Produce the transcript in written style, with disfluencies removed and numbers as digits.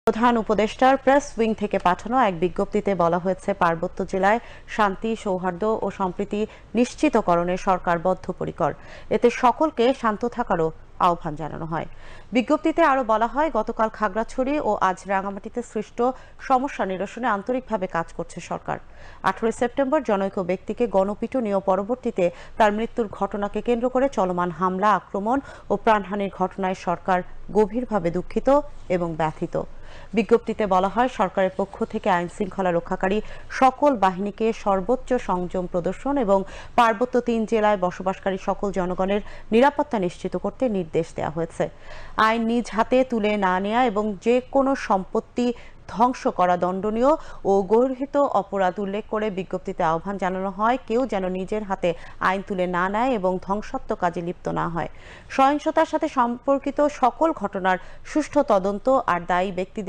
প্রধান উপদেষ্টার press wing থেকে পাঠানো এক বিজ্ঞপ্তিতে বলা হয়েছে, পার্বত্য জেলায় শান্তি, সৌহার্দ্য ও সম্প্রীতি নিশ্চিতকরণে সরকার বদ্ধপরিকর। এতে সকলকে শান্ত থাকারও আহ্বান জানানো হয়। বিজ্ঞপ্তিতে আরও বলা হয়, গতকাল খাগড়াছড়ি ও আজ রাঙামাটিতে সৃষ্ট সমস্যা নিরসনে আন্তরিকভাবে কাজ করছে সরকার। 18 সেপ্টেম্বর জনৈক ব্যক্তিকে গণপিটুনি ও পরবর্তীতে তার মৃত্যুর ঘটনাকে কেন্দ্র করে চলমান হামলা, আক্রমণ ও প্রাণহানির ঘটনায় সরকার গভীরভাবে দুঃখিত এবং ব্যথিত। বিজ্ঞপ্তিতে বলা হয়, সরকারের পক্ষ থেকে আইন শৃঙ্খলা রক্ষাকারী সকল বাহিনীকে সর্বোচ্চ সংযম প্রদর্শন এবং পার্বত্য 3 জেলায় বসবাসকারী সকল জনগণের নিরাপত্তা নিশ্চিত করতে নির্দেশ দেওয়া হয়েছে। আইন নিজ হাতে তুলে না নেওয়া এবং যে কোনো সম্পত্তি ধ্বংস করা দণ্ডনীয় ও গর্হিত অপরাধ উল্লেখ করে বিজ্ঞপ্তিতে আহ্বান জানানো হয়, কেউ যেন নিজের হাতে আইন তুলে না নেয় এবং ধ্বংসাত্মক কাজে লিপ্ত না হয়। সহিংসতার সাথে সম্পর্কিত সকল ঘটনার সুষ্ঠু তদন্ত আর দায়ী ব্যক্তিদের